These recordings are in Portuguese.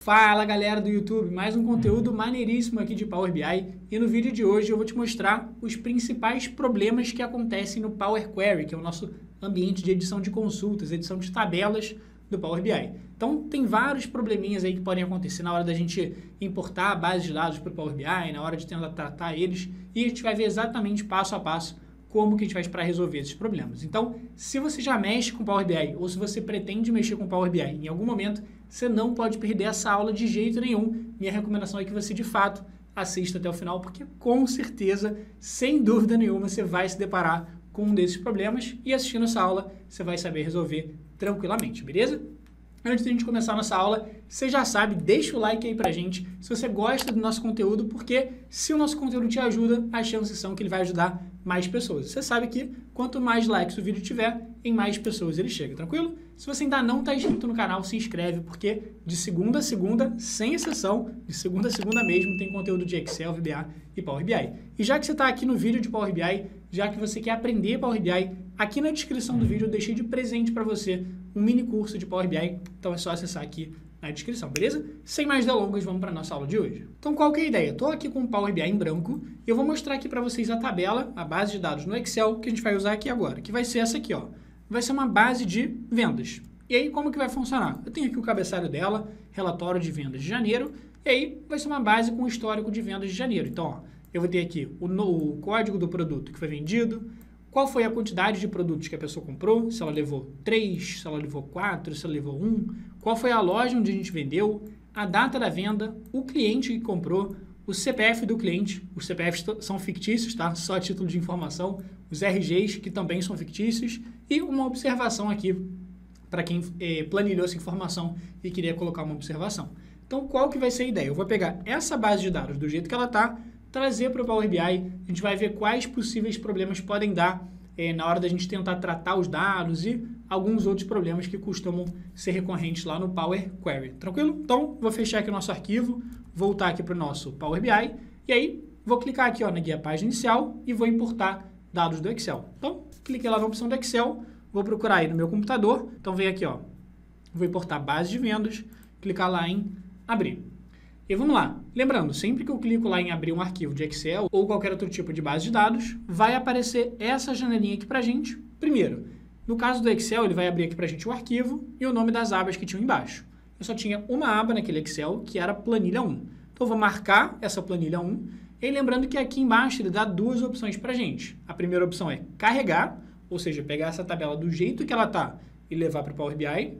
Fala galera do YouTube, mais um conteúdo maneiríssimo aqui de Power BI e no vídeo de hoje eu vou te mostrar os principais problemas que acontecem no Power Query, que é o nosso ambiente de edição de consultas, edição de tabelas do Power BI. Então tem vários probleminhas aí que podem acontecer na hora da gente importar a base de dados para o Power BI, na hora de tentar tratar eles e a gente vai ver exatamente passo a passo como que a gente faz para resolver esses problemas. Então, se você já mexe com Power BI ou se você pretende mexer com Power BI em algum momento, você não pode perder essa aula de jeito nenhum. Minha recomendação é que você, de fato, assista até o final, porque com certeza, sem dúvida nenhuma, você vai se deparar com um desses problemas e assistindo essa aula, você vai saber resolver tranquilamente, beleza? Antes de a gente começar a nossa aula, você já sabe, deixa o like aí pra gente se você gosta do nosso conteúdo, porque se o nosso conteúdo te ajuda, as chances são que ele vai ajudar mais pessoas. Você sabe que quanto mais likes o vídeo tiver, em mais pessoas ele chega, tranquilo? Se você ainda não está inscrito no canal, se inscreve, porque de segunda a segunda, sem exceção, de segunda a segunda mesmo, tem conteúdo de Excel, VBA e Power BI. E já que você está aqui no vídeo de Power BI, já que você quer aprender Power BI, aqui na descrição do vídeo eu deixei de presente para você um mini curso de Power BI, então é só acessar aqui na descrição, beleza? Sem mais delongas, vamos para a nossa aula de hoje. Então, qual que é a ideia? Estou aqui com o Power BI em branco e eu vou mostrar aqui para vocês a tabela, a base de dados no Excel, que a gente vai usar aqui agora, que vai ser essa aqui, ó. Vai ser uma base de vendas. E aí, como que vai funcionar? Eu tenho aqui o cabeçalho dela, relatório de vendas de janeiro, e aí vai ser uma base com histórico de vendas de janeiro. Então, ó, eu vou ter aqui o código do produto que foi vendido, qual foi a quantidade de produtos que a pessoa comprou, se ela levou 3, se ela levou 4, se ela levou 1, qual foi a loja onde a gente vendeu, a data da venda, o cliente que comprou, o CPF do cliente, os CPFs são fictícios, tá? Só a título de informação, os RGs que também são fictícios e uma observação aqui para quem planilhou essa informação e queria colocar uma observação. Então, qual que vai ser a ideia? Eu vou pegar essa base de dados do jeito que ela está, trazer para o Power BI, a gente vai ver quais possíveis problemas podem dar na hora da gente tentar tratar os dados e alguns outros problemas que costumam ser recorrentes lá no Power Query. Tranquilo? Então, vou fechar aqui o nosso arquivo, voltar aqui para o nosso Power BI e aí vou clicar aqui ó, na guia página inicial e vou importar dados do Excel. Então, cliquei lá na opção do Excel, vou procurar aí no meu computador, então vem aqui ó, vou importar base de vendas, clicar lá em abrir. E vamos lá, lembrando, sempre que eu clico lá em abrir um arquivo de Excel ou qualquer outro tipo de base de dados, vai aparecer essa janelinha aqui pra gente. Primeiro, no caso do Excel, ele vai abrir aqui pra gente o arquivo e o nome das abas que tinham embaixo. Eu só tinha uma aba naquele Excel, que era planilha 1. Então eu vou marcar essa planilha 1, e lembrando que aqui embaixo ele dá duas opções pra gente. A primeira opção é carregar, ou seja, pegar essa tabela do jeito que ela está e levar para o Power BI,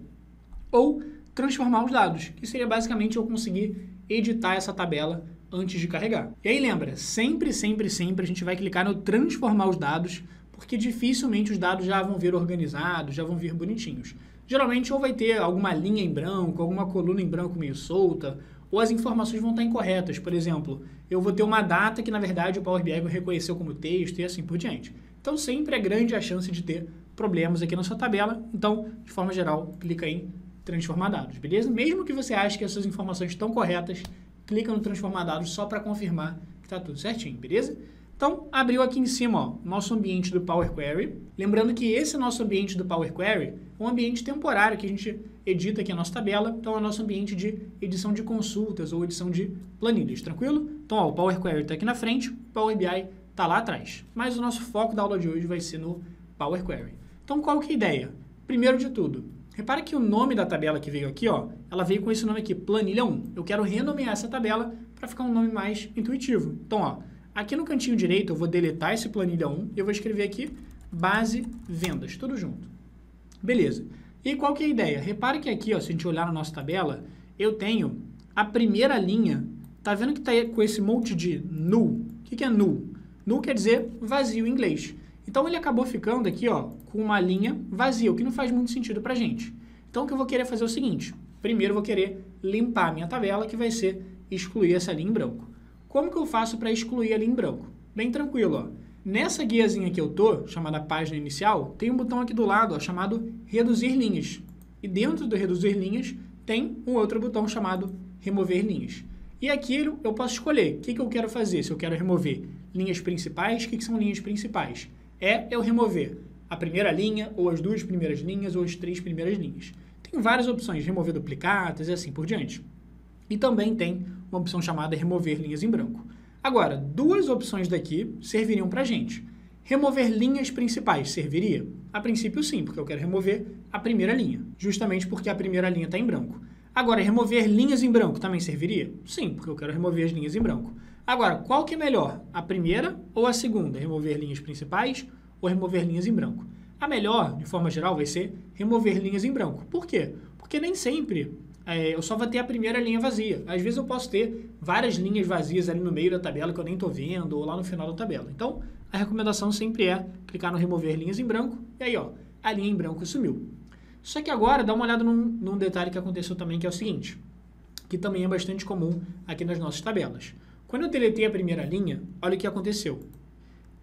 ou transformar os dados, que seria basicamente eu conseguir editar essa tabela antes de carregar. E aí lembra, sempre a gente vai clicar no transformar os dados, porque dificilmente os dados já vão vir organizados, já vão vir bonitinhos. Geralmente ou vai ter alguma linha em branco, alguma coluna em branco meio solta, ou as informações vão estar incorretas. Por exemplo, eu vou ter uma data que na verdade o Power BI reconheceu como texto e assim por diante. Então sempre é grande a chance de ter problemas aqui na sua tabela. Então, de forma geral, clica em transformar dados, beleza? Mesmo que você ache que essas informações estão corretas, clica no transformar dados só para confirmar que está tudo certinho, beleza? Então, abriu aqui em cima, ó, nosso ambiente do Power Query. Lembrando que esse nosso ambiente do Power Query é um ambiente temporário que a gente edita aqui a nossa tabela. Então, é o nosso ambiente de edição de consultas ou edição de planilhas, tranquilo? Então, ó, o Power Query está aqui na frente, o Power BI está lá atrás. Mas o nosso foco da aula de hoje vai ser no Power Query. Então, qual que é a ideia? Primeiro de tudo, repara que o nome da tabela que veio aqui, ó, ela veio com esse nome aqui, planilha 1. Eu quero renomear essa tabela para ficar um nome mais intuitivo. Então, ó, aqui no cantinho direito eu vou deletar esse planilha 1 e eu vou escrever aqui base vendas, tudo junto. Beleza. E qual que é a ideia? Repare que aqui, ó, se a gente olhar na nossa tabela, eu tenho a primeira linha, tá vendo que tá com esse monte de null? O que é null? Null quer dizer vazio em inglês. Então ele acabou ficando aqui ó, com uma linha vazia, o que não faz muito sentido para a gente. Então o que eu vou querer fazer é o seguinte, primeiro eu vou querer limpar a minha tabela, que vai ser excluir essa linha em branco. Como que eu faço para excluir a linha em branco? Bem tranquilo, ó. Nessa guiazinha que eu tô, chamada página inicial, tem um botão aqui do lado ó, chamado reduzir linhas. E dentro do reduzir linhas tem um outro botão chamado remover linhas. E aqui eu posso escolher o que eu quero fazer, se eu quero remover linhas principais, o que são linhas principais? É eu remover a primeira linha, ou as duas primeiras linhas, ou as três primeiras linhas. Tem várias opções, remover duplicatas e assim por diante. e também tem uma opção chamada remover linhas em branco. Agora, duas opções daqui serviriam para a gente. Remover linhas principais serviria? A princípio sim, porque eu quero remover a primeira linha, justamente porque a primeira linha está em branco. Agora, remover linhas em branco também serviria? Sim, porque eu quero remover as linhas em branco. Agora, qual que é melhor? A primeira ou a segunda? Remover linhas principais ou remover linhas em branco? A melhor, de forma geral, vai ser remover linhas em branco. Por quê? Porque nem sempre eu só vou ter a primeira linha vazia. Às vezes eu posso ter várias linhas vazias ali no meio da tabela que eu nem estou vendo, ou lá no final da tabela. Então, a recomendação sempre é clicar no remover linhas em branco, e aí, ó, a linha em branco sumiu. Só que agora, dá uma olhada num detalhe que aconteceu também, que é o seguinte, que também é bastante comum aqui nas nossas tabelas. Quando eu deletei a primeira linha, olha o que aconteceu.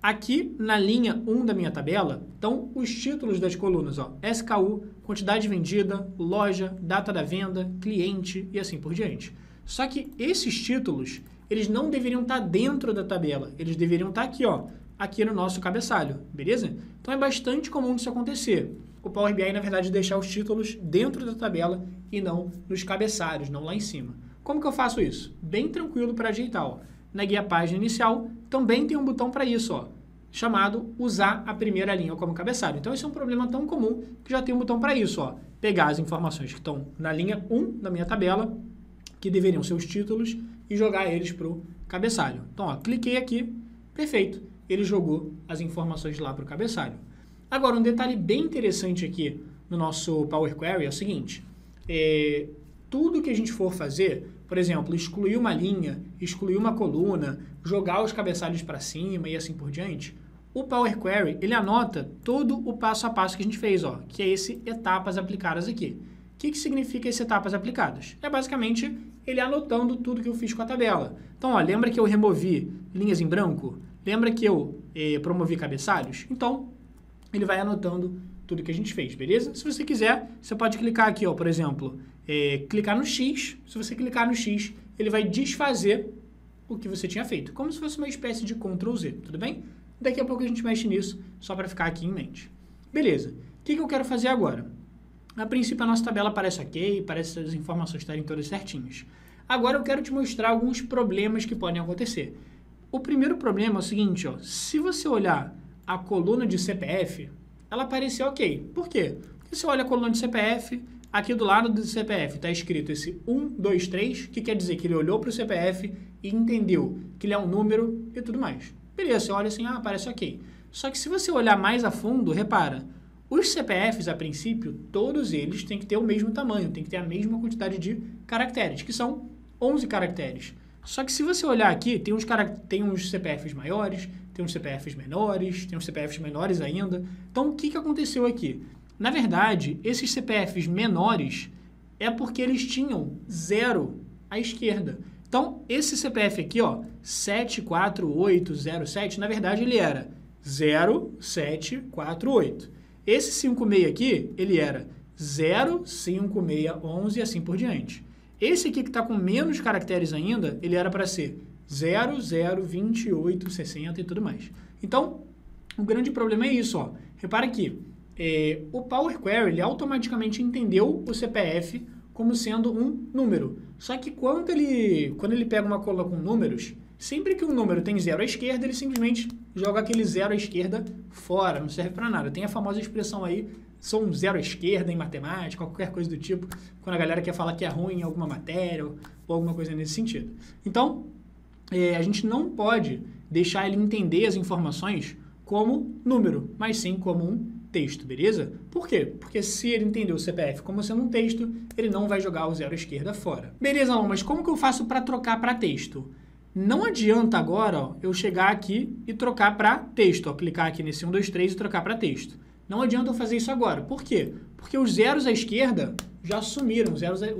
Aqui na linha 1 da minha tabela estão os títulos das colunas, ó, SKU, quantidade vendida, loja, data da venda, cliente e assim por diante. Só que esses títulos, eles não deveriam estar dentro da tabela, eles deveriam estar aqui, ó, aqui no nosso cabeçalho, beleza? Então é bastante comum isso acontecer. O Power BI, na verdade, deixar os títulos dentro da tabela e não nos cabeçalhos, não lá em cima. Como que eu faço isso? Bem tranquilo para ajeitar, ó. Na guia página inicial, também tem um botão para isso, ó, chamado usar a primeira linha como cabeçalho. Então, esse é um problema tão comum que já tem um botão para isso, ó, pegar as informações que estão na linha 1 da minha tabela, que deveriam ser os títulos, e jogar eles para o cabeçalho. Então, ó, cliquei aqui, perfeito, ele jogou as informações lá para o cabeçalho. Agora, um detalhe bem interessante aqui no nosso Power Query é o seguinte, tudo que a gente for fazer, por exemplo, excluir uma linha, excluir uma coluna, jogar os cabeçalhos para cima e assim por diante, o Power Query, ele anota todo o passo a passo que a gente fez, ó, que é esse etapas aplicadas aqui. O que significa esse etapas aplicadas? É basicamente ele anotando tudo que eu fiz com a tabela. Então, ó, lembra que eu removi linhas em branco? Lembra que eu promovi cabeçalhos? Então, ele vai anotando tudo que a gente fez, beleza? Se você quiser, você pode clicar aqui, ó, por exemplo, clicar no X. Se você clicar no X, ele vai desfazer o que você tinha feito, como se fosse uma espécie de Ctrl Z, tudo bem? Daqui a pouco a gente mexe nisso, só para ficar aqui em mente. Beleza, o que eu quero fazer agora? A princípio a nossa tabela parece ok, parece as informações estarem todas certinhas. Agora eu quero te mostrar alguns problemas que podem acontecer. O primeiro problema é o seguinte, ó, se você olhar a coluna de CPF, ela parece ok. Por quê? Porque você olha a coluna de CPF, aqui do lado do CPF está escrito esse 1, 2, 3, que quer dizer que ele olhou para o CPF e entendeu que ele é um número e tudo mais. Beleza, você olha assim, parece ok. Só que se você olhar mais a fundo, repara, os CPFs, a princípio, todos eles têm que ter o mesmo tamanho, tem que ter a mesma quantidade de caracteres, que são 11 caracteres. Só que se você olhar aqui, tem uns CPFs maiores, tem uns CPFs menores, tem uns CPFs menores ainda. Então, o que aconteceu aqui? Na verdade, esses CPFs menores é porque eles tinham 0 à esquerda. Então, esse CPF aqui, ó, 74807, na verdade, ele era 0748. Esse 56 aqui, ele era 05611 e assim por diante. Esse aqui que está com menos caracteres ainda, ele era para ser 002860 e tudo mais. Então, o grande problema é isso, ó. Repara aqui, o Power Query ele automaticamente entendeu o CPF como sendo um número. Só que quando ele pega uma coluna com números, sempre que um número tem 0 à esquerda, ele simplesmente joga aquele 0 à esquerda fora, não serve para nada. Tem a famosa expressão aí, sou um 0 à esquerda em matemática, qualquer coisa do tipo, quando a galera quer falar que é ruim em alguma matéria ou alguma coisa nesse sentido. Então, a gente não pode deixar ele entender as informações como número, mas sim como um texto, beleza? Por quê? Porque se ele entender o CPF como sendo um texto, ele não vai jogar o 0 à esquerda fora. Beleza, não, mas como que eu faço para trocar para texto? Não adianta agora, ó, eu chegar aqui e trocar para texto, ó, clicar aqui nesse 1, 2, 3 e trocar para texto. Não adianta eu fazer isso agora. Por quê? Porque os zeros à esquerda já sumiram, os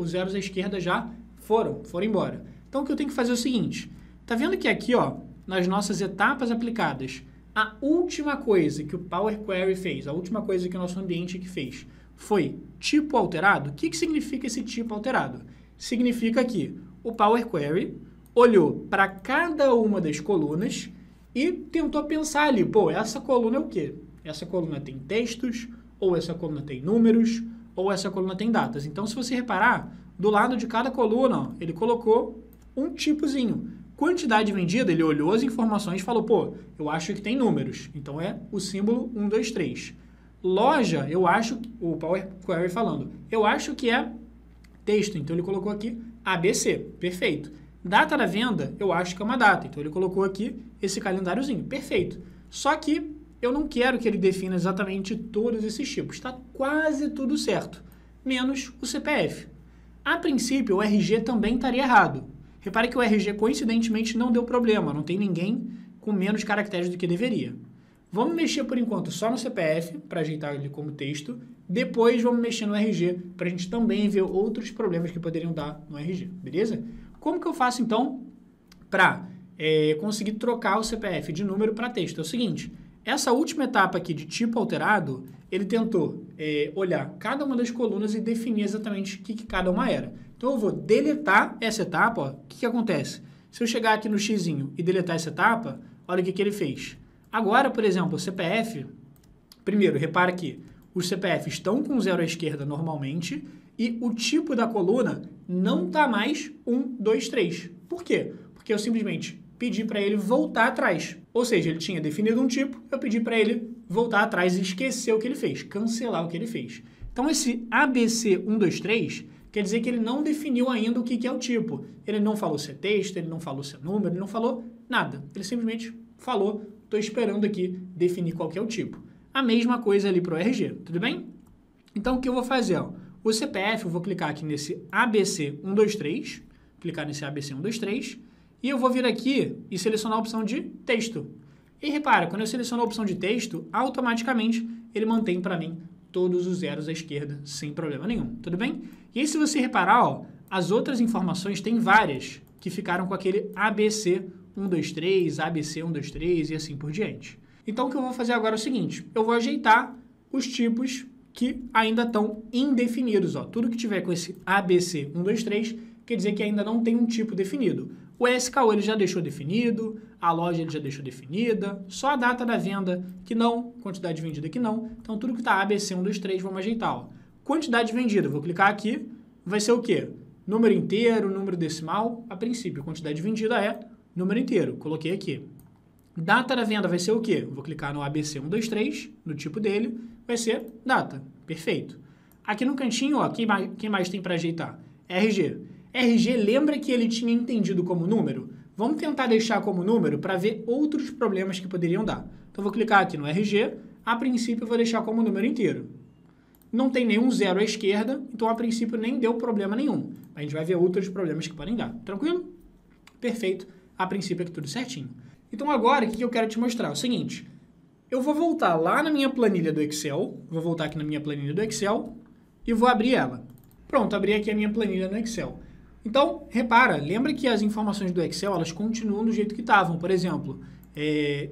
zeros à esquerda já foram embora. Então, o que eu tenho que fazer é o seguinte, tá vendo que aqui, ó, nas nossas etapas aplicadas, a última coisa que o Power Query fez, a última coisa que o nosso ambiente aqui fez, foi tipo alterado? O que significa esse tipo alterado? Significa que o Power Query olhou para cada uma das colunas e tentou pensar ali, pô, essa coluna é o quê? Essa coluna tem textos, ou essa coluna tem números, ou essa coluna tem datas. Então, se você reparar, do lado de cada coluna, ó, ele colocou um tipozinho. Quantidade vendida, ele olhou as informações e falou, pô, eu acho que tem números. Então, é o símbolo 1, 2, 3. Loja, eu acho, o Power Query falando, eu acho que é texto. Então, ele colocou aqui ABC. Perfeito. Data da venda, eu acho que é uma data. Então, ele colocou aqui esse calendáriozinho. Perfeito. Só que eu não quero que ele defina exatamente todos esses tipos. Está quase tudo certo, menos o CPF. A princípio, o RG também estaria errado. Repare que o RG, coincidentemente, não deu problema. Não tem ninguém com menos caracteres do que deveria. Vamos mexer, por enquanto, só no CPF, para ajeitar ele como texto. Depois, vamos mexer no RG, para a gente também ver outros problemas que poderiam dar no RG. Beleza? Como que eu faço, então, para conseguir trocar o CPF de número para texto? É o seguinte, essa última etapa aqui de tipo alterado, ele tentou olhar cada uma das colunas e definir exatamente o que cada uma era. Então, eu vou deletar essa etapa. Ó. O que acontece? Se eu chegar aqui no xizinho e deletar essa etapa, olha o que ele fez. Agora, por exemplo, o CPF, primeiro, repara que os CPF estão com 0 à esquerda normalmente e o tipo da coluna não está mais 1, 2, 3. Por quê? Porque eu simplesmente pedi para ele voltar atrás. Ou seja, ele tinha definido um tipo, eu pedi para ele voltar atrás e esquecer o que ele fez, cancelar o que ele fez. Então, esse ABC 1, 2, 3 quer dizer que ele não definiu ainda o que é o tipo. Ele não falou se é texto, ele não falou se é número, ele não falou nada. Ele simplesmente falou, estou esperando aqui definir qual que é o tipo. A mesma coisa ali para o RG, tudo bem? Então, o que eu vou fazer? Ó, o CPF, eu vou clicar aqui nesse ABC 123, clicar nesse ABC 123, e eu vou vir aqui e selecionar a opção de texto. E repara, quando eu seleciono a opção de texto, automaticamente ele mantém para mim todos os zeros à esquerda, sem problema nenhum, tudo bem? E aí, se você reparar, ó, as outras informações, tem várias que ficaram com aquele ABC 123, ABC 123 e assim por diante. Então, o que eu vou fazer agora é o seguinte, eu vou ajeitar os tipos que ainda estão indefinidos. Ó. Tudo que tiver com esse ABC 123 quer dizer que ainda não tem um tipo definido. O SKU ele já deixou definido, a loja ele já deixou definida, só a data da venda que não, quantidade vendida que não. Então, tudo que está ABC 123, vamos ajeitar. Ó. Quantidade vendida, vou clicar aqui, vai ser o quê? Número inteiro, número decimal. A princípio, quantidade vendida é número inteiro, coloquei aqui. Data da venda vai ser o quê? Vou clicar no ABC 123, no tipo dele, vai ser data. Perfeito. Aqui no cantinho, ó, quem mais tem para ajeitar? RG. RG, lembra que ele tinha entendido como número? Vamos tentar deixar como número para ver outros problemas que poderiam dar. Então, vou clicar aqui no RG. A princípio, eu vou deixar como número inteiro. Não tem nenhum zero à esquerda, então, a princípio, nem deu problema nenhum. A gente vai ver outros problemas que podem dar. Tranquilo? Perfeito. A princípio, é tudo certinho. Então, agora, o que eu quero te mostrar? É o seguinte, eu vou voltar lá na minha planilha do Excel, vou voltar aqui na minha planilha do Excel e vou abrir ela. Pronto, abri aqui a minha planilha no Excel. Então, repara, lembra que as informações do Excel, elas continuam do jeito que estavam. Por exemplo,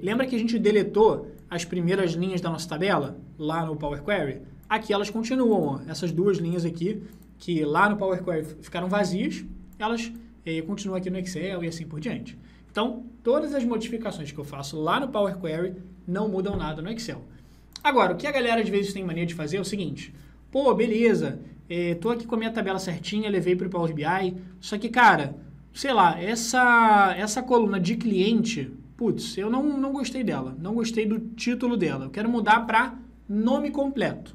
lembra que a gente deletou as primeiras linhas da nossa tabela lá no Power Query? Aqui elas continuam, ó, essas duas linhas aqui, que lá no Power Query ficaram vazias, elas continuam aqui no Excel e assim por diante. Então, todas as modificações que eu faço lá no Power Query não mudam nada no Excel. Agora, o que a galera às vezes tem mania de fazer é o seguinte, pô, beleza, tô aqui com a minha tabela certinha, levei para o Power BI, só que, cara, sei lá, essa coluna de cliente, putz, eu não gostei dela, não gostei do título dela, eu quero mudar para nome completo,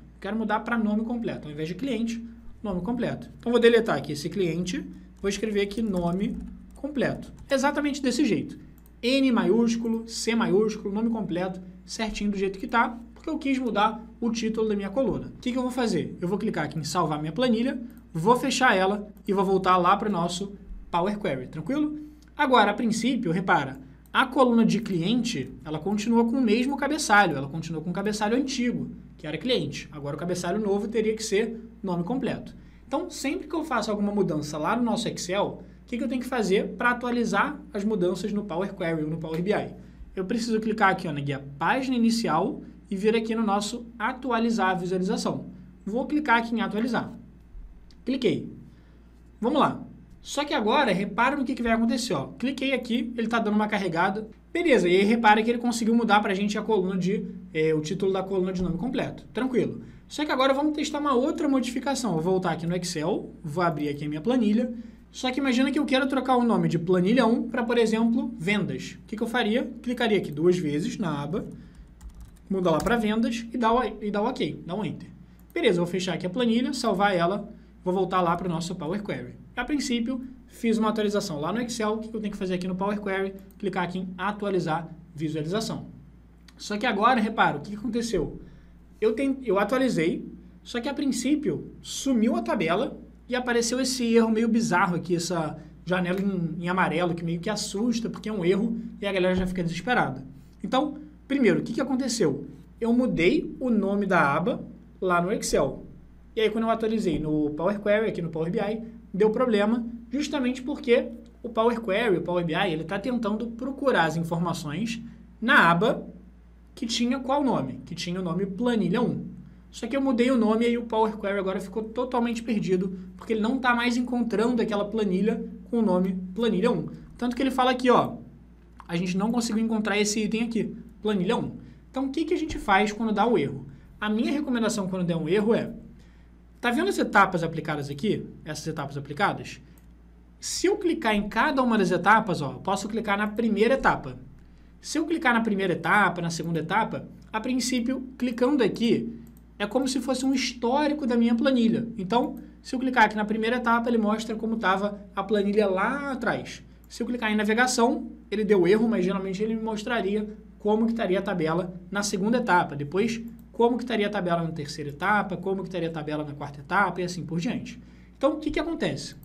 ao invés de cliente, nome completo. Então, vou deletar aqui esse cliente, vou escrever aqui nome completo. Exatamente desse jeito. N maiúsculo, C maiúsculo, nome completo, certinho do jeito que está, porque eu quis mudar o título da minha coluna. O que eu vou fazer? Eu vou clicar aqui em salvar minha planilha, vou fechar ela e vou voltar lá para o nosso Power Query, tranquilo? Agora, a princípio, repara, a coluna de cliente, ela continua com o mesmo cabeçalho, ela continua com o cabeçalho antigo, que era cliente. Agora, o cabeçalho novo teria que ser nome completo. Então, sempre que eu faço alguma mudança lá no nosso Excel, o que eu tenho que fazer para atualizar as mudanças no Power Query ou no Power BI? Eu preciso clicar aqui ó, na guia página inicial e vir aqui no nosso atualizar a visualização. Vou clicar aqui em atualizar. Cliquei. Vamos lá. Só que agora, repara no que vai acontecer. Ó. Cliquei aqui, ele está dando uma carregada. Beleza, e aí repara que ele conseguiu mudar para a gente a coluna o título da coluna de nome completo. Tranquilo. Só que agora vamos testar uma outra modificação. Vou voltar aqui no Excel, vou abrir aqui a minha planilha. Só que imagina que eu quero trocar o nome de planilha 1 para, por exemplo, vendas. O que eu faria? Clicaria aqui 2 vezes na aba, muda lá para vendas e dá o OK, dá um Enter. Beleza, vou fechar aqui a planilha, salvar ela, vou voltar lá para o nosso Power Query. A princípio, fiz uma atualização lá no Excel. O que eu tenho que fazer aqui no Power Query? Clicar aqui em atualizar visualização. Só que agora, repara, o que aconteceu? Eu atualizei, só que a princípio sumiu a tabela e apareceu esse erro meio bizarro aqui, essa janela em amarelo que meio que assusta, porque é um erro e a galera já fica desesperada. Então, primeiro, o que aconteceu? Eu mudei o nome da aba lá no Excel. E aí, quando eu atualizei no Power Query, aqui no Power BI, deu problema, justamente porque o Power Query, o Power BI, ele está tentando procurar as informações na aba que tinha qual nome? Que tinha o nome Planilha 1. Só que eu mudei o nome e aí o Power Query agora ficou totalmente perdido, porque ele não está mais encontrando aquela planilha com o nome Planilha 1. Tanto que ele fala aqui, ó, a gente não conseguiu encontrar esse item aqui, Planilha 1. Então, o que a gente faz quando dá o erro? A minha recomendação quando der um erro é, tá vendo as etapas aplicadas aqui? Essas etapas aplicadas? Se eu clicar em cada uma das etapas, ó, eu posso clicar na primeira etapa. Se eu clicar na primeira etapa, na segunda etapa, a princípio, clicando aqui, é como se fosse um histórico da minha planilha. Então, se eu clicar aqui na primeira etapa, ele mostra como estava a planilha lá atrás. Se eu clicar em navegação, ele deu erro, mas geralmente ele me mostraria como que estaria a tabela na segunda etapa. Depois, como que estaria a tabela na terceira etapa, como que estaria a tabela na quarta etapa e assim por diante. Então, o que acontece?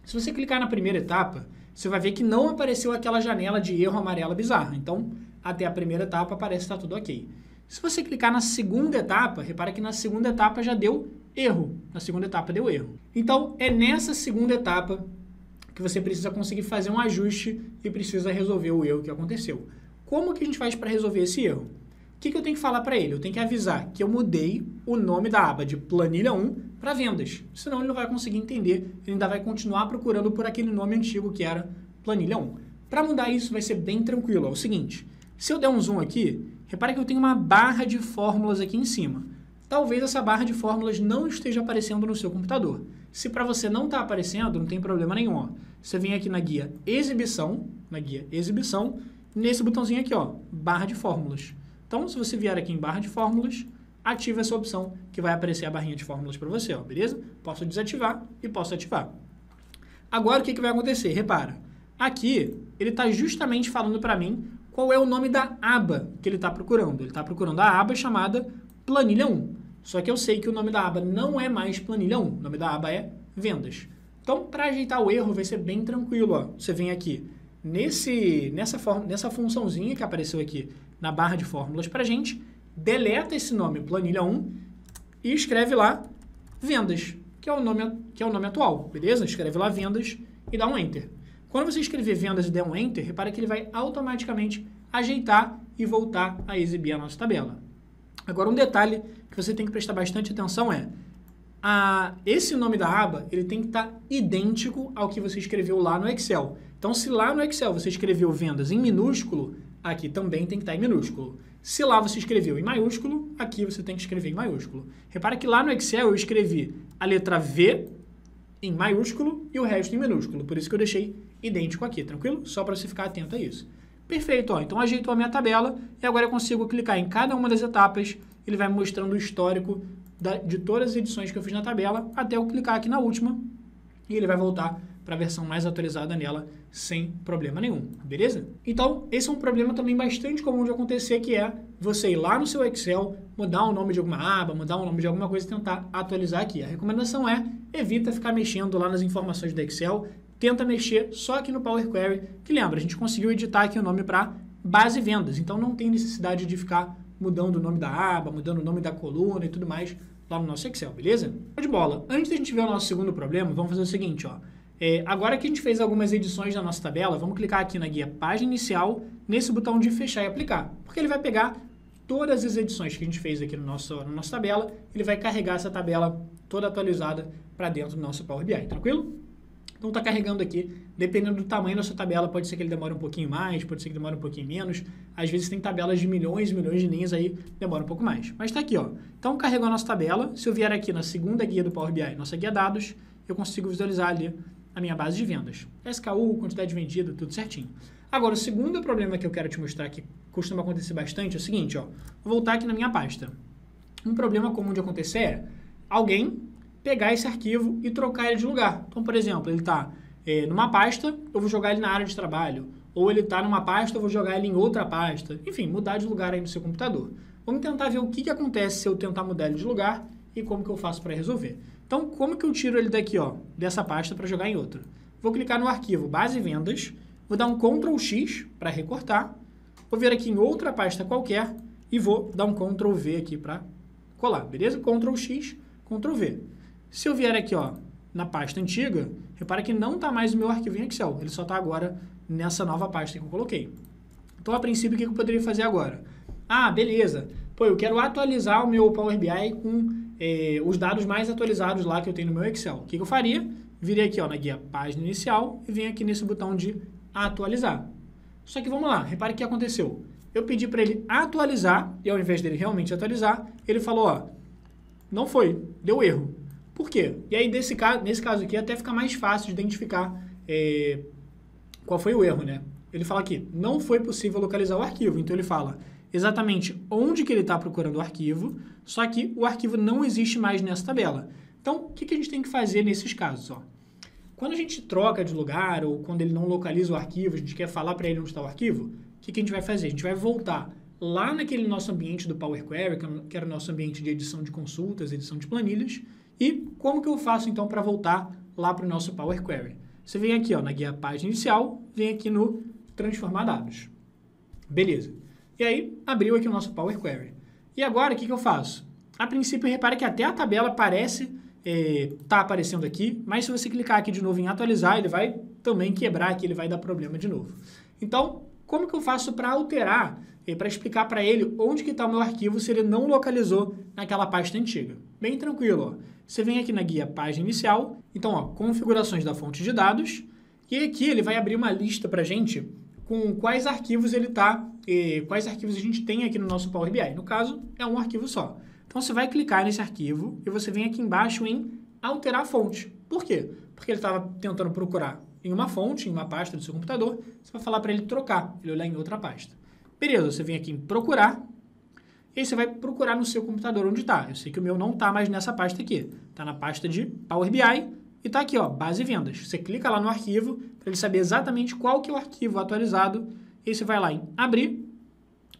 Se você clicar na primeira etapa, você vai ver que não apareceu aquela janela de erro amarela bizarra. Então, até a primeira etapa parece que está tudo ok. Se você clicar na segunda etapa, repara que na segunda etapa já deu erro. Na segunda etapa deu erro. Então, é nessa segunda etapa que você precisa conseguir fazer um ajuste e precisa resolver o erro que aconteceu. Como que a gente faz para resolver esse erro? O que eu tenho que falar para ele? Eu tenho que avisar que eu mudei o nome da aba de planilha 1 para vendas. Senão ele não vai conseguir entender, ele ainda vai continuar procurando por aquele nome antigo que era planilha 1. Para mudar isso vai ser bem tranquilo. É o seguinte, se eu der um zoom aqui, repara que eu tenho uma barra de fórmulas aqui em cima. Talvez essa barra de fórmulas não esteja aparecendo no seu computador. Se para você não está aparecendo, não tem problema nenhum. Ó. Você vem aqui na guia Exibição, nesse botãozinho aqui, ó, barra de fórmulas. Então, se você vier aqui em barra de fórmulas, ative essa opção que vai aparecer a barrinha de fórmulas para você, ó, beleza? Posso desativar e posso ativar. Agora, o que vai acontecer? Repara, aqui ele está justamente falando para mim qual é o nome da aba que ele está procurando. Ele está procurando a aba chamada Planilha 1. Só que eu sei que o nome da aba não é mais Planilha 1, o nome da aba é Vendas. Então, para ajeitar o erro, vai ser bem tranquilo. Ó. Você vem aqui nessa funçãozinha que apareceu aqui na barra de fórmulas para a gente, deleta esse nome Planilha 1 e escreve lá Vendas, que é o nome atual, beleza? Escreve lá Vendas e dá um Enter. Quando você escrever Vendas e der um Enter, repara que ele vai automaticamente ajeitar e voltar a exibir a nossa tabela. Agora, um detalhe que você tem que prestar bastante atenção é esse nome da aba ele tem que estar idêntico ao que você escreveu lá no Excel. Então, se lá no Excel você escreveu vendas em minúsculo, aqui também tem que estar em minúsculo. Se lá você escreveu em maiúsculo, aqui você tem que escrever em maiúsculo. Repara que lá no Excel eu escrevi a letra V em maiúsculo e o resto em minúsculo. Por isso que eu deixei idêntico aqui, tranquilo? Só para você ficar atento a isso. Perfeito, ó. Então ajeitou a minha tabela e agora eu consigo clicar em cada uma das etapas. Ele vai me mostrando o histórico de todas as edições que eu fiz na tabela, até eu clicar aqui na última e ele vai voltar para a versão mais atualizada nela sem problema nenhum, beleza? Então, esse é um problema também bastante comum de acontecer, que é você ir lá no seu Excel, mudar o nome de alguma aba, mudar o nome de alguma coisa e tentar atualizar aqui. A recomendação é, evita ficar mexendo lá nas informações do Excel, tenta mexer só aqui no Power Query, que lembra, a gente conseguiu editar aqui o nome para base vendas, então não tem necessidade de ficar mudando o nome da aba, mudando o nome da coluna e tudo mais lá no nosso Excel, beleza? De bola. Antes da gente ver o nosso segundo problema, vamos fazer o seguinte, ó. Agora que a gente fez algumas edições da nossa tabela, vamos clicar aqui na guia Página Inicial, nesse botão de Fechar e Aplicar, porque ele vai pegar todas as edições que a gente fez aqui na nossa tabela, ele vai carregar essa tabela toda atualizada para dentro do nosso Power BI, tranquilo? Então não está carregando aqui. Dependendo do tamanho da sua tabela, pode ser que ele demore um pouquinho mais, pode ser que demore um pouquinho menos. Às vezes tem tabelas de milhões e milhões de linhas, aí demora um pouco mais. Mas está aqui, ó. Então, carregou a nossa tabela. Se eu vier aqui na segunda guia do Power BI, nossa guia dados, eu consigo visualizar ali a minha base de vendas. SKU, quantidade vendida, tudo certinho. Agora, o segundo problema que eu quero te mostrar que costuma acontecer bastante é o seguinte, ó. Vou voltar aqui na minha pasta. Um problema comum de acontecer é alguém pegar esse arquivo e trocar ele de lugar. Então, por exemplo, ele está numa pasta, eu vou jogar ele na área de trabalho. Ou ele está numa pasta, eu vou jogar ele em outra pasta. Enfim, mudar de lugar aí no seu computador. Vamos tentar ver o que acontece se eu tentar mudar ele de lugar e como que eu faço para resolver. Então, como que eu tiro ele daqui, ó, dessa pasta para jogar em outra? Vou clicar no arquivo Base Vendas, vou dar um Ctrl X para recortar, vou vir aqui em outra pasta qualquer e vou dar um Ctrl V aqui para colar, beleza? Ctrl X, Ctrl V. Se eu vier aqui, ó, na pasta antiga, repara que não está mais o meu arquivo em Excel, ele só está agora nessa nova pasta que eu coloquei. Então, a princípio, o que eu poderia fazer agora? Ah, beleza. Pô, eu quero atualizar o meu Power BI com os dados mais atualizados lá que eu tenho no meu Excel. O que eu faria? Virei aqui, ó, na guia Página Inicial e venho aqui nesse botão de Atualizar. Só que vamos lá, repare o que aconteceu. Eu pedi para ele atualizar e ao invés dele realmente atualizar, ele falou, ó, não foi, deu erro. Por quê? E aí, nesse caso aqui, até fica mais fácil de identificar qual foi o erro, né? Ele fala aqui, não foi possível localizar o arquivo. Então, ele fala exatamente onde que ele está procurando o arquivo, só que o arquivo não existe mais nessa tabela. Então, o que a gente tem que fazer nesses casos? Ó? Quando a gente troca de lugar ou quando ele não localiza o arquivo, a gente quer falar para ele onde está o arquivo, o que a gente vai fazer? A gente vai voltar lá naquele nosso ambiente do Power Query, que era o nosso ambiente de edição de consultas, edição de planilhas, e como que eu faço então para voltar lá para o nosso Power Query? Você vem aqui, ó, na guia Página Inicial, vem aqui no Transformar Dados. Beleza. E aí, abriu aqui o nosso Power Query. E agora, o que eu faço? A princípio, repare que até a tabela parece tá aparecendo aqui, mas se você clicar aqui de novo em atualizar, ele vai também quebrar aqui, ele vai dar problema de novo. Então, como que eu faço para alterar, para explicar para ele onde que está o meu arquivo se ele não localizou naquela pasta antiga? Bem tranquilo, ó. Você vem aqui na guia Página Inicial, então, ó, configurações da fonte de dados, e aqui ele vai abrir uma lista para a gente com quais arquivos ele está, quais arquivos a gente tem aqui no nosso Power BI. No caso, é um arquivo só. Então, você vai clicar nesse arquivo e você vem aqui embaixo em alterar a fonte. Por quê? Porque ele estava tentando procurar em uma fonte, em uma pasta do seu computador, você vai falar para ele trocar, ele olhar em outra pasta. Beleza, você vem aqui em procurar, e aí você vai procurar no seu computador onde está. Eu sei que o meu não está mais nessa pasta aqui. Está na pasta de Power BI e está aqui, ó, Base Vendas. Você clica lá no arquivo para ele saber exatamente qual que é o arquivo atualizado. E aí você vai lá em Abrir,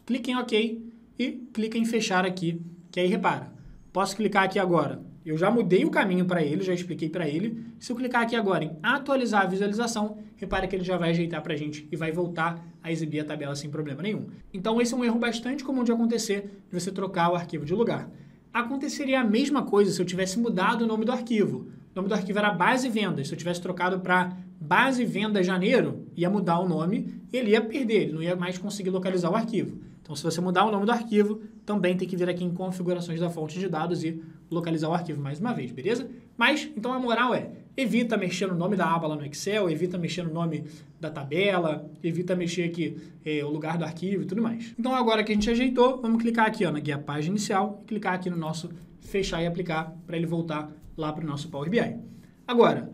clica em OK e clica em Fechar aqui. Que aí, repara, posso clicar aqui agora. Eu já mudei o caminho para ele, já expliquei para ele. Se eu clicar aqui agora em Atualizar a visualização, repara que ele já vai ajeitar para a gente e vai voltar a exibir a tabela sem problema nenhum. Então, esse é um erro bastante comum de acontecer, de você trocar o arquivo de lugar. Aconteceria a mesma coisa se eu tivesse mudado o nome do arquivo. O nome do arquivo era Base Vendas. Se eu tivesse trocado para Base Vendas Janeiro, ia mudar o nome e ele ia perder, ele não ia mais conseguir localizar o arquivo. Então, se você mudar o nome do arquivo, também tem que vir aqui em configurações da fonte de dados e localizar o arquivo mais uma vez, beleza? Mas, então a moral é, evita mexer no nome da aba lá no Excel, evita mexer no nome da tabela, evita mexer aqui o lugar do arquivo e tudo mais. Então, agora que a gente ajeitou, vamos clicar aqui, ó, na guia Página Inicial e clicar aqui no nosso Fechar e Aplicar para ele voltar lá para o nosso Power BI. Agora,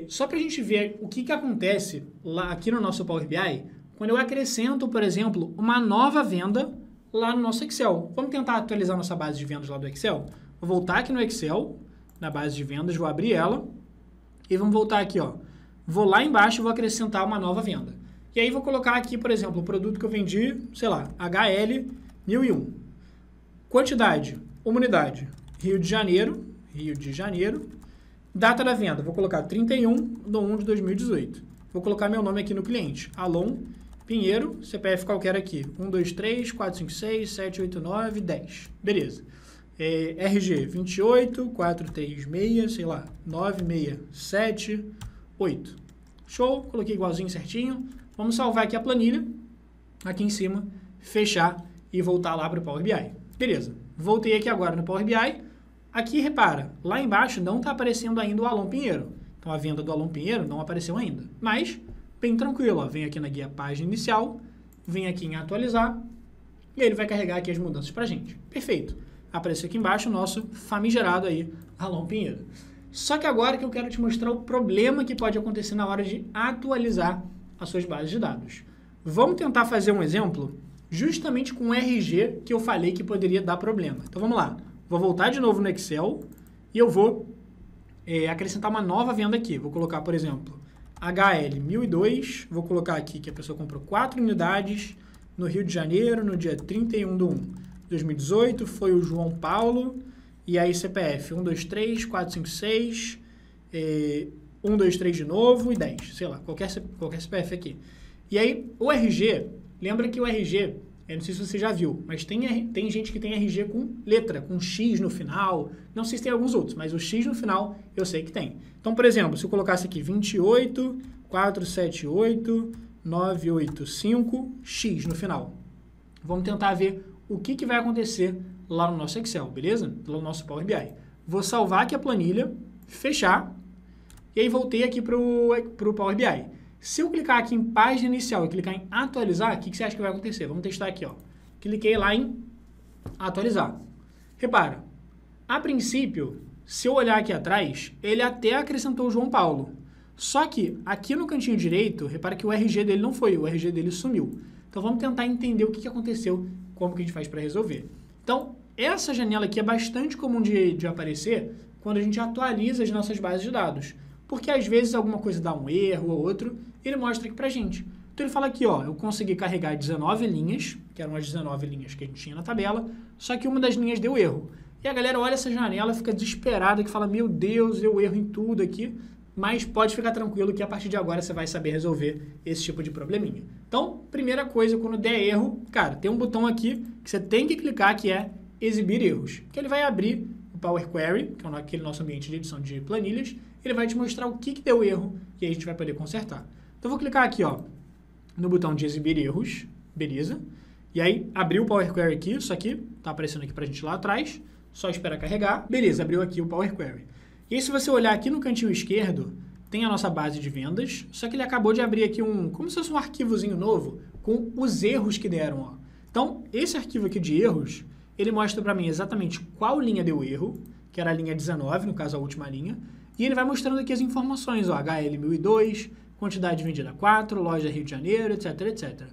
só para a gente ver o que acontece lá aqui no nosso Power BI, quando eu acrescento, por exemplo, uma nova venda lá no nosso Excel. Vamos tentar atualizar nossa base de vendas lá do Excel? Vou voltar aqui no Excel, na base de vendas, vou abrir ela e vamos voltar aqui, ó. Vou lá embaixo e vou acrescentar uma nova venda. E aí vou colocar aqui, por exemplo, o produto que eu vendi, sei lá, HL 1001. Quantidade, uma unidade, Rio de Janeiro. Data da venda, vou colocar 31/1/2018. Vou colocar meu nome aqui no cliente, Alon Pinheiro, CPF qualquer aqui, 12345678910. Beleza. RG 28436, sei lá, 9678. Show, coloquei igualzinho certinho. Vamos salvar aqui a planilha, aqui em cima, fechar e voltar lá para o Power BI. Beleza, voltei aqui agora no Power BI. Aqui, repara, lá embaixo não está aparecendo ainda o Alon Pinheiro. Então, a venda do Alon Pinheiro não apareceu ainda. Mas, bem tranquilo, ó, vem aqui na guia página inicial, vem aqui em atualizar, e ele vai carregar aqui as mudanças para a gente. Perfeito. Apareceu aqui embaixo o nosso famigerado aí, Alon Pinheiro. Só que agora que eu quero te mostrar o problema que pode acontecer na hora de atualizar as suas bases de dados. Vamos tentar fazer um exemplo justamente com o RG que eu falei que poderia dar problema. Então vamos lá. Vou voltar de novo no Excel e eu vou acrescentar uma nova venda aqui. Vou colocar, por exemplo, HL 1002. Vou colocar aqui que a pessoa comprou 4 unidades no Rio de Janeiro no dia 31/1/2018. Foi o João Paulo. E aí CPF 123 456 123 de novo e 10. Sei lá, qualquer CPF aqui. E aí o RG, lembra que o RG, eu não sei se você já viu, mas tem gente que tem RG com letra, com X no final. Não sei se tem alguns outros, mas o X no final eu sei que tem. Então, por exemplo, se eu colocasse aqui 28 478 985 X no final. Vamos tentar ver o que vai acontecer lá no nosso Excel, beleza? Lá no nosso Power BI. Vou salvar aqui a planilha, fechar, e aí voltei aqui para o Power BI. Se eu clicar aqui em página inicial e clicar em atualizar, o que você acha que vai acontecer? Vamos testar aqui, ó. Cliquei lá em atualizar. Repara, a princípio, se eu olhar aqui atrás, ele até acrescentou o João Paulo. Só que aqui no cantinho direito, repara que o RG dele não foi, o RG dele sumiu. Então vamos tentar entender o que aconteceu, como que a gente faz para resolver. Então, essa janela aqui é bastante comum de aparecer quando a gente atualiza as nossas bases de dados. Porque às vezes alguma coisa dá um erro ou outro, ele mostra aqui pra gente. Então ele fala aqui, ó, eu consegui carregar 19 linhas, que eram as 19 linhas que a gente tinha na tabela, só que uma das linhas deu erro. E a galera olha essa janela, fica desesperada, que fala, meu Deus, deu erro em tudo aqui, mas pode ficar tranquilo que a partir de agora você vai saber resolver esse tipo de probleminha. Então, primeira coisa, quando der erro, cara, tem um botão aqui que você tem que clicar que é exibir erros, que ele vai abrir o Power Query, que é aquele nosso ambiente de edição de planilhas, ele vai te mostrar o que deu erro e aí a gente vai poder consertar. Então, eu vou clicar aqui, ó, no botão de exibir erros, beleza? E aí, abriu o Power Query aqui, isso aqui tá aparecendo aqui pra gente lá atrás, só esperar carregar. Beleza, abriu aqui o Power Query. E aí, se você olhar aqui no cantinho esquerdo, tem a nossa base de vendas, só que ele acabou de abrir aqui como se fosse um arquivozinho novo com os erros que deram, ó. Então, esse arquivo aqui de erros, ele mostra para mim exatamente qual linha deu erro, que era a linha 19, no caso a última linha, e ele vai mostrando aqui as informações, ó, HL 1002, quantidade vendida 4, loja Rio de Janeiro, etc, etc.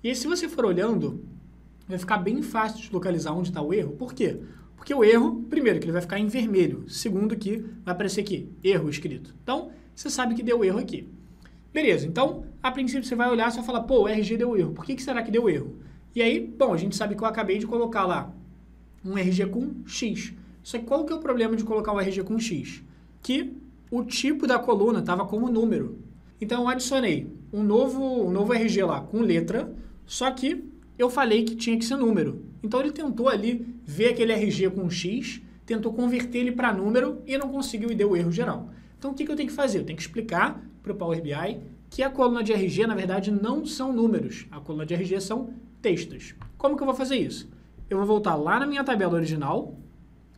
E aí, se você for olhando, vai ficar bem fácil de localizar onde está o erro. Por quê? Porque o erro, primeiro, que ele vai ficar em vermelho, segundo que vai aparecer aqui, erro escrito. Então, você sabe que deu erro aqui. Beleza, então, a princípio você vai olhar e vai falar, pô, o RG deu erro, por que será que deu erro? E aí, bom, a gente sabe que eu acabei de colocar lá um RG com X. Só que qual que é o problema de colocar um RG com X? Que o tipo da coluna estava como número. Então, eu adicionei um novo RG lá com letra, só que eu falei que tinha que ser número. Então, ele tentou ali ver aquele RG com X, tentou converter ele para número e não conseguiu e deu erro geral. Então, o que eu tenho que fazer? Eu tenho que explicar para o Power BI que a coluna de RG, na verdade, não são números. A coluna de RG são textos. Como que eu vou fazer isso? Eu vou voltar lá na minha tabela original,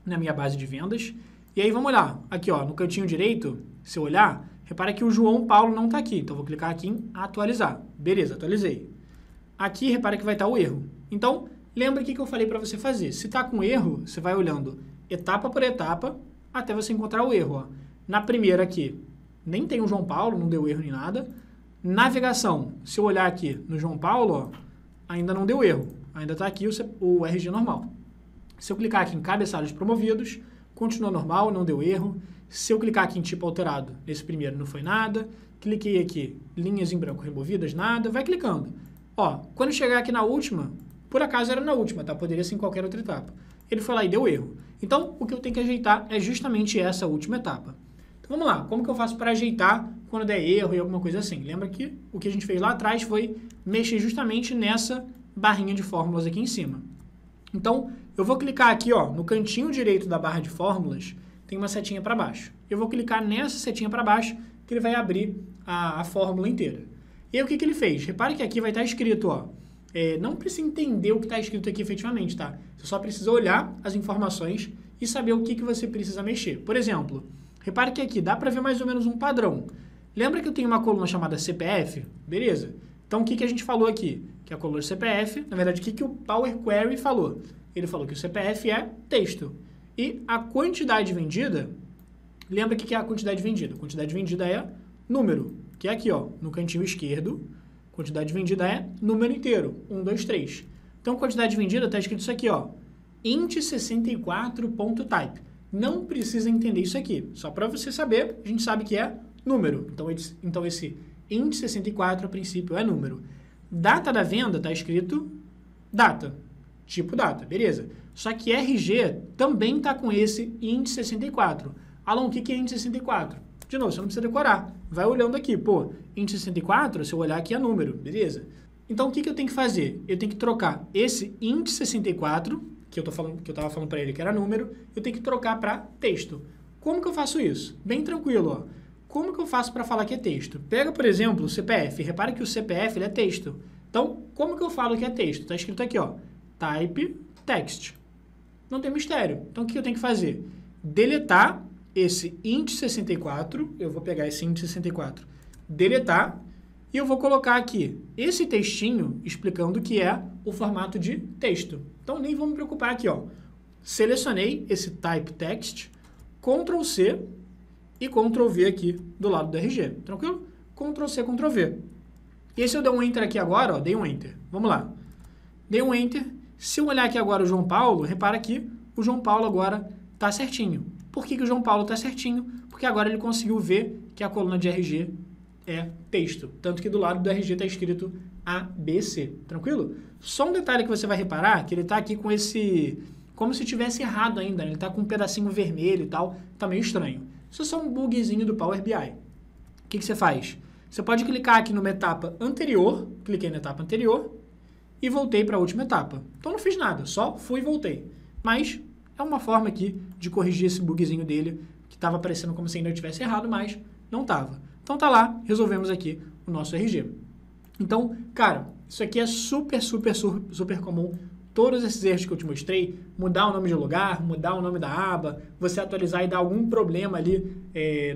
na minha base de vendas, e aí vamos olhar. Aqui, ó, no cantinho direito, se eu olhar, repara que o João Paulo não está aqui. Então, eu vou clicar aqui em atualizar. Beleza, atualizei. Aqui, repara que vai estar o erro. Então, lembra o que eu falei para você fazer. Se está com erro, você vai olhando etapa por etapa até você encontrar o erro. Ó. Na primeira aqui, nem tem o João Paulo, não deu erro nem nada. Navegação, se eu olhar aqui no João Paulo, ó, ainda não deu erro. Ainda está aqui o RG normal. Se eu clicar aqui em cabeçalhos promovidos, continua normal, não deu erro. Se eu clicar aqui em tipo alterado, nesse primeiro não foi nada. Cliquei aqui, linhas em branco removidas, nada. Vai clicando. Ó, quando chegar aqui na última, por acaso era na última, tá? Poderia ser em qualquer outra etapa. Ele foi lá e deu erro. Então, o que eu tenho que ajeitar é justamente essa última etapa. Então, vamos lá. Como que eu faço para ajeitar quando der erro e alguma coisa assim? Lembra que o que a gente fez lá atrás foi mexer justamente nessa barrinha de fórmulas aqui em cima. Então, eu vou clicar aqui, ó, no cantinho direito da barra de fórmulas, tem uma setinha para baixo. Eu vou clicar nessa setinha para baixo, que ele vai abrir a fórmula inteira. E aí, o que ele fez? Repare que aqui vai estar escrito, ó, não precisa entender o que está escrito aqui efetivamente, tá? Você só precisa olhar as informações e saber o que você precisa mexer. Por exemplo, Repare que aqui dá para ver mais ou menos um padrão. Lembra que eu tenho uma coluna chamada CPF? Beleza? Então, o que a gente falou aqui? Que a coluna CPF, na verdade, o que o Power Query falou? Ele falou que o CPF é texto. E a quantidade vendida, lembra o que é a quantidade vendida? A quantidade vendida é número, que é aqui, ó, no cantinho esquerdo. Quantidade vendida é número inteiro, 1, 2, 3. Então, quantidade vendida está escrito isso aqui, ó, int64.type. Não precisa entender isso aqui, só para você saber, a gente sabe que é número. Então esse int64, a princípio, é número. Data da venda está escrito data, tipo data, beleza. Só que RG também está com esse int64. Alan, o que é int64? De novo, você não precisa decorar. Vai olhando aqui, pô, int64, se eu olhar aqui é número, beleza? Então, o que eu tenho que fazer? Eu tenho que trocar esse int64, que eu estava falando para ele que era número, eu tenho que trocar para texto. Como que eu faço isso? Bem tranquilo, ó. Como que eu faço para falar que é texto? Pega, por exemplo, o CPF. Repara que o CPF ele é texto. Então, como que eu falo que é texto? Está escrito aqui, ó, type text. Não tem mistério. Então, o que eu tenho que fazer? Deletar esse int64, eu vou pegar esse int64, deletar, e eu vou colocar aqui esse textinho explicando que é o formato de texto. Então, nem vou me preocupar aqui, ó. Selecionei esse type text, Ctrl C e Ctrl V aqui do lado do RG. Tranquilo? Ctrl C, Ctrl V. E se eu der um Enter aqui agora, ó, dei um Enter. Vamos lá. Dei um Enter. Se eu olhar aqui agora o João Paulo, repara que o João Paulo agora está certinho. Por que o João Paulo está certinho? Porque agora ele conseguiu ver que a coluna de RG é texto. Tanto que do lado do RG está escrito ABC. Tranquilo? Só um detalhe que você vai reparar, que ele está aqui com esse... como se tivesse errado ainda. Ele está com um pedacinho vermelho e tal. Está meio estranho. Isso é só um bugzinho do Power BI. O que você faz? Você pode clicar aqui numa etapa anterior. Cliquei na etapa anterior e voltei para a última etapa. Então não fiz nada, só fui e voltei. Mas é uma forma aqui de corrigir esse bugzinho dele, que estava aparecendo como se ainda tivesse errado, mas não estava. Então tá lá, resolvemos aqui o nosso RG. Então, cara, isso aqui é super comum. Todos esses erros que eu te mostrei, mudar o nome de lugar, mudar o nome da aba, você atualizar e dar algum problema ali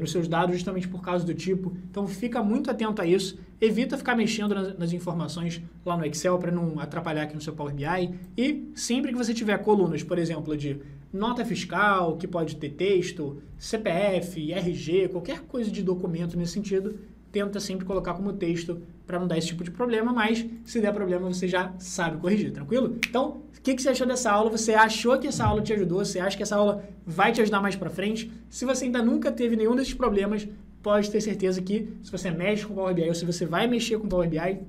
nos seus dados justamente por causa do tipo. Então fica muito atento a isso. Evita ficar mexendo nas informações lá no Excel para não atrapalhar aqui no seu Power BI. E sempre que você tiver colunas, por exemplo, de nota fiscal, que pode ter texto, CPF, RG, qualquer coisa de documento nesse sentido, tenta sempre colocar como texto para não dar esse tipo de problema, mas se der problema você já sabe corrigir, tranquilo? Então, o que você achou dessa aula? Você achou que essa aula te ajudou? Você acha que essa aula vai te ajudar mais para frente? Se você ainda nunca teve nenhum desses problemas, pode ter certeza que se você mexe com o Power BI ou se você vai mexer com o Power BI,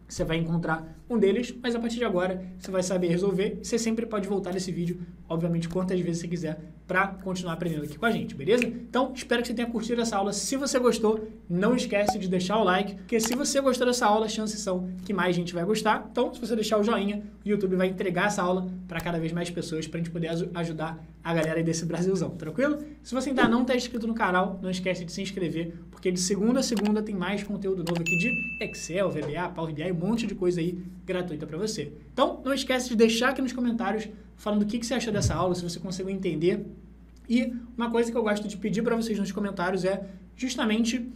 você vai encontrar um deles, mas a partir de agora você vai saber resolver. Você sempre pode voltar nesse vídeo, obviamente, quantas vezes você quiser, para continuar aprendendo aqui com a gente, beleza? Então, espero que você tenha curtido essa aula. Se você gostou, não esquece de deixar o like, porque se você gostou dessa aula, chances são que mais gente vai gostar. Então, se você deixar o joinha, o YouTube vai entregar essa aula para cada vez mais pessoas, para a gente poder ajudar a galera aí desse Brasilzão, tranquilo? Se você ainda não está inscrito no canal, não esquece de se inscrever, porque de segunda a segunda tem mais conteúdo novo aqui de Excel, VBA, Power BI, um monte de coisa aí gratuita para você. Então, não esquece de deixar aqui nos comentários falando o que você achou dessa aula, se você conseguiu entender. E uma coisa que eu gosto de pedir para vocês nos comentários é justamente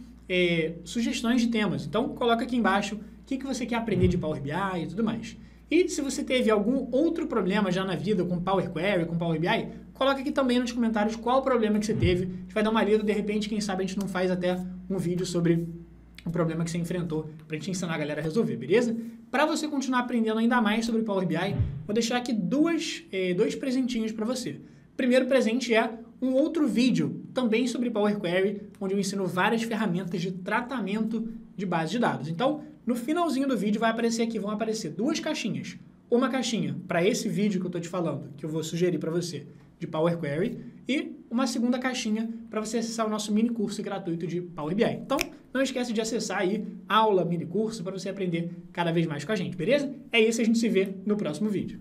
sugestões de temas. Então, coloca aqui embaixo o que você quer aprender de Power BI e tudo mais. E se você teve algum outro problema já na vida com Power Query, com Power BI, coloca aqui também nos comentários qual o problema que você teve. A gente vai dar uma lida, de repente, quem sabe a gente não faz até um vídeo sobre o problema que você enfrentou para a gente ensinar a galera a resolver, beleza? Para você continuar aprendendo ainda mais sobre Power BI, vou deixar aqui dois presentinhos para você. O primeiro presente é um outro vídeo também sobre Power Query, onde eu ensino várias ferramentas de tratamento de base de dados. Então, no finalzinho do vídeo vão aparecer duas caixinhas. Uma caixinha para esse vídeo que eu estou te falando, que eu vou sugerir para você, de Power Query, e uma segunda caixinha para você acessar o nosso mini curso gratuito de Power BI. Então, não esquece de acessar aí aula, mini curso, para você aprender cada vez mais com a gente, beleza? É isso, a gente se vê no próximo vídeo.